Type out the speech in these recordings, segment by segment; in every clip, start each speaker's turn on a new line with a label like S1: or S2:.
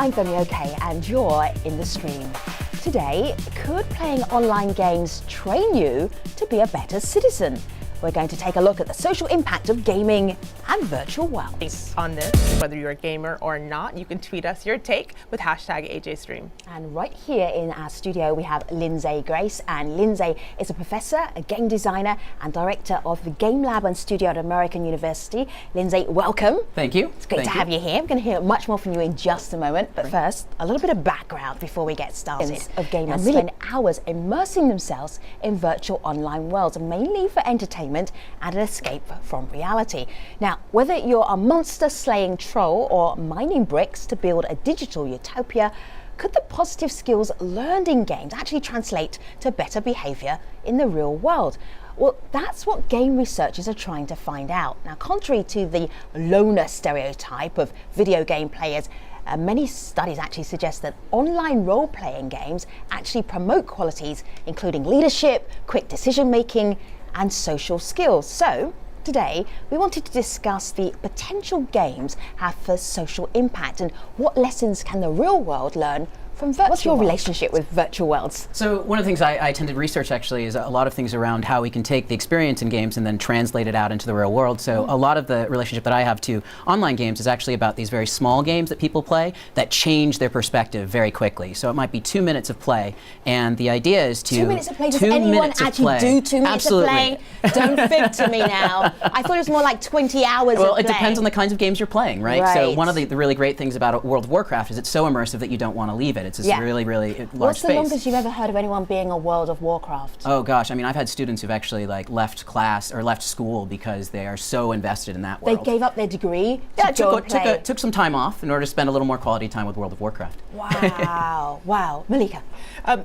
S1: I'm Femi OK and you're in the stream. Today, could playing online games train you to be a better citizen? We're going to take a look at the social impact of gaming and virtual worlds.
S2: On this, whether you're a gamer or not, you can tweet us your take with hashtag AJStream.
S1: And right here in our studio, we have Lindsay Grace. And Lindsay is a professor, a game designer, and director of the Game Lab and Studio at American University. Lindsay, welcome.
S3: Thank you.
S1: It's great to have you here. I'm going to hear much more from you in just a moment. But first, a little bit of background before we get started. Of gamers spend hours immersing themselves in virtual online worlds, mainly for entertainment and an escape from reality. Now, whether you're a monster-slaying troll or mining bricks to build a digital utopia, could the positive skills learned in games actually translate to better behaviour in the real world? Well, that's what game researchers are trying to find out. Now, contrary to the loner stereotype of video game players, many studies actually suggest that online role-playing games actually promote qualities including leadership, quick decision-making, and social skills. So today we wanted to discuss the potential games have for social impact and what lessons can the real world learn from virtual. What's your relationship with virtual worlds?
S3: So one of the things I tend to research actually is a lot of things around how we can take the experience in games and then translate it out into the real world. So a lot of the relationship that I have to online games is actually about these very small games that people play that change their perspective very quickly. So it might be 2 minutes of play, and the idea is to
S1: 2 minutes of play. Does anyone actually do 2 minutes of play? Don't fib to me now. I thought it was more like 20 hours
S3: Well,
S1: of
S3: it
S1: play.
S3: depends on the kinds of games you're playing, right? So one of the really great things about World of Warcraft is it's so immersive that you don't want to leave it. It's this really, really large
S1: What's the
S3: space.
S1: longest you've ever heard of anyone being a World of Warcraft?
S3: Oh gosh, I mean, I've had students who've actually left class or left school because they are so invested in that world.
S1: They gave up their degree
S3: took some time off in order to spend a little more quality time with World of Warcraft.
S1: Wow, wow. Malika?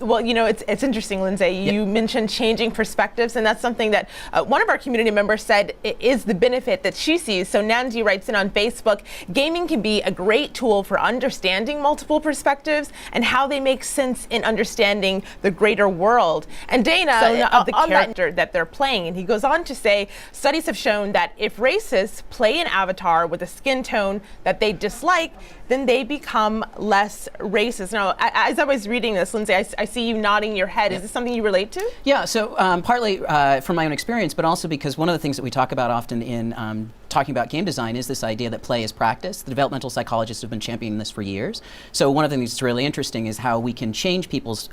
S2: Well, you know, it's interesting, Lindsay. You mentioned changing perspectives, and that's something that one of our community members said is the benefit that she sees. So Nancy writes in on Facebook, gaming can be a great tool for understanding multiple perspectives and how they make sense in understanding the greater world. And Dana, of the character that they're playing, and he goes on to say, studies have shown that if racists play an avatar with a skin tone that they dislike, then they become less racist. Now, as I was reading this, Lindsay, I see you nodding your head. Is this something you relate to?
S3: Yeah, so partly from my own experience, but also because one of the things that we talk about often in talking about game design is this idea that play is practice. The developmental psychologists have been championing this for years. So one of the things that's really interesting is how we can change people's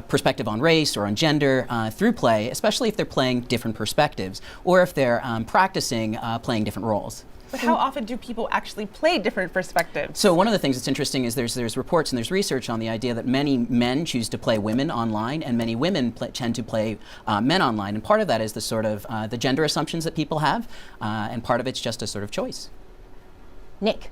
S3: perspective on race or on gender through play, especially if they're playing different perspectives or if they're practicing playing different roles.
S2: But how often do people actually play different perspectives?
S3: So one of the things that's interesting is there's reports and there's research on the idea that many men choose to play women online and many women tend to play men online. And part of that is the sort of the gender assumptions that people have, and part of it's just a sort of choice.
S1: Nick?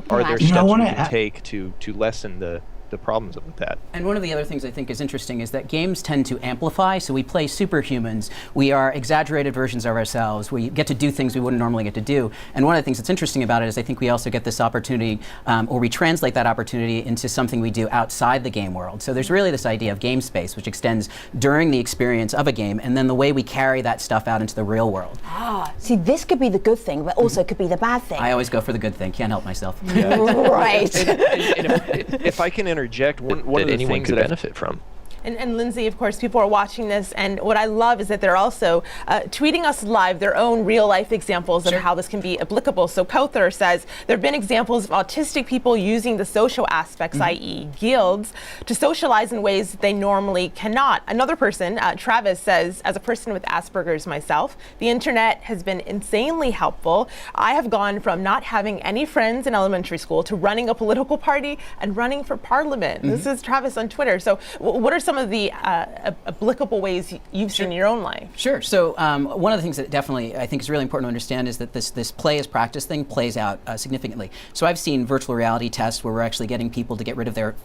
S4: Are there steps we can take to lessen the problems with that?
S3: And one of the other things I think is interesting is that games tend to amplify. So we play superhumans. We are exaggerated versions of ourselves. We get to do things we wouldn't normally get to do. And one of the things that's interesting about it is I think we also get this opportunity, or we translate that opportunity into something we do outside the game world. So there's really this idea of game space, which extends during the experience of a game, and then the way we carry that stuff out into the real world.
S1: Ah, see, this could be the good thing, but also could be the bad thing.
S3: I always go for the good thing. Can't help myself.
S4: Yeah.
S1: Right.
S4: If I can interject, one of the things that I benefit from.
S2: And Lindsay, of course, people are watching this, and what I love is that they're also tweeting us live their own real-life examples of how this can be applicable. So Kauthar says, there have been examples of autistic people using the social aspects, i.e. guilds, to socialize in ways that they normally cannot. Another person, Travis, says, as a person with Asperger's myself, the internet has been insanely helpful. I have gone from not having any friends in elementary school to running a political party and running for parliament. This is Travis on Twitter. So what are some of the applicable ways you've seen in your own life?
S3: Sure. So one of the things that definitely I think is really important to understand is that this play as practice thing plays out significantly. So I've seen virtual reality tests where we're actually getting people to get rid of their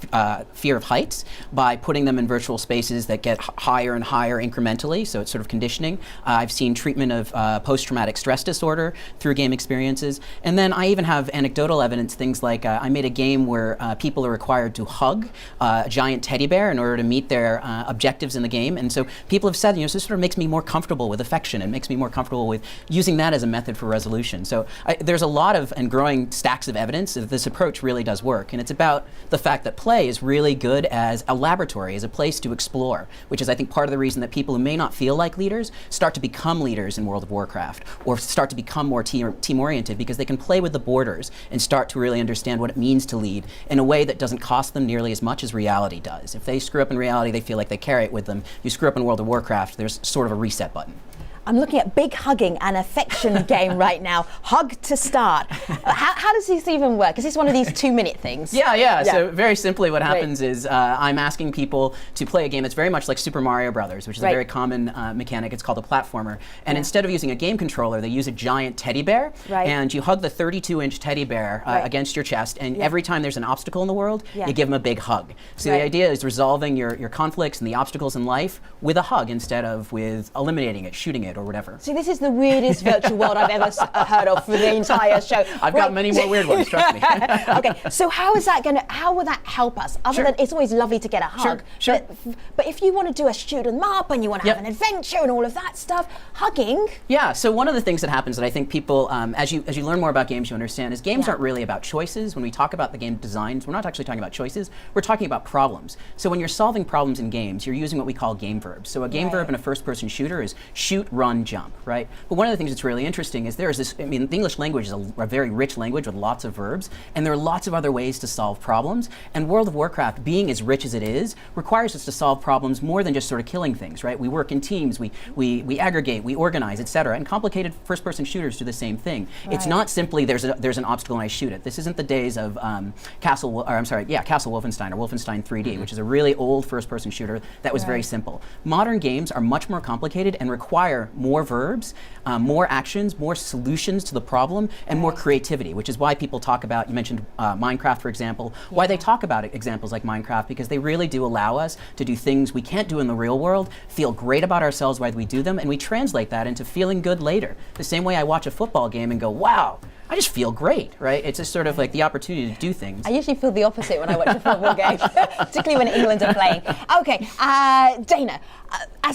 S3: fear of heights by putting them in virtual spaces that get higher and higher incrementally. So it's sort of conditioning. I've seen treatment of post-traumatic stress disorder through game experiences. And then I even have anecdotal evidence, things like I made a game where people are required to hug a giant teddy bear in order to meet their their objectives in the game. And so people have said, this sort of makes me more comfortable with affection. It makes me more comfortable with using that as a method for resolution. So there's a lot of and growing stacks of evidence that this approach really does work. And it's about the fact that play is really good as a laboratory, as a place to explore, which is, I think, part of the reason that people who may not feel like leaders start to become leaders in World of Warcraft, or start to become more team-oriented, because they can play with the borders and start to really understand what it means to lead in a way that doesn't cost them nearly as much as reality does. If they screw up in reality, they feel like they carry it with them. You screw up in World of Warcraft, there's sort of a reset button.
S1: I'm looking at big hugging and affection game right now. Hug to start. How does this even work? Is this one of these 2-minute things?
S3: Yeah. So very simply what happens is I'm asking people to play a game that's very much like Super Mario Brothers, which is a very common mechanic. It's called a platformer. And instead of using a game controller, they use a giant teddy bear. And you hug the 32-inch teddy bear against your chest. And every time there's an obstacle in the world, you give them a big hug. So the idea is resolving your conflicts and the obstacles in life with a hug instead of with eliminating it, shooting it, or whatever.
S1: See, this is the weirdest virtual world I've ever heard of for the entire show.
S3: I've got many more weird ones, trust me.
S1: Okay, so how will that help us? Other than, it's always lovely to get a hug.
S3: Sure.
S1: But if you want to do a shoot 'em up and you want to have an adventure and all of that stuff, hugging.
S3: Yeah, so one of the things that happens that I think people, as you learn more about games, you understand is games aren't really about choices. When we talk about the game designs, we're not actually talking about choices, we're talking about problems. So when you're solving problems in games, you're using what we call game verbs. So a game verb in a first-person shooter is shoot, run, jump, right? But one of the things that's really interesting is there's this, the English language is a very rich language with lots of verbs, and there are lots of other ways to solve problems, and World of Warcraft, being as rich as it is, requires us to solve problems more than just sort of killing things, right? We work in teams, we aggregate, we organize, etc. And complicated first-person shooters do the same thing. It's not simply there's an obstacle and I shoot it. This isn't the days of Castle Wolfenstein or Wolfenstein 3D, which is a really old first-person shooter that was very simple. Modern games are much more complicated and require more verbs, more actions, more solutions to the problem, and more creativity, which is why people talk about, you mentioned Minecraft, for example, why they talk about examples like Minecraft, because they really do allow us to do things we can't do in the real world, feel great about ourselves while we do them, and we translate that into feeling good later. The same way I watch a football game and go, wow, I just feel great, right? It's just sort of like the opportunity to do things.
S1: I usually feel the opposite when I watch a football game, particularly when England are playing. Okay, Dana, as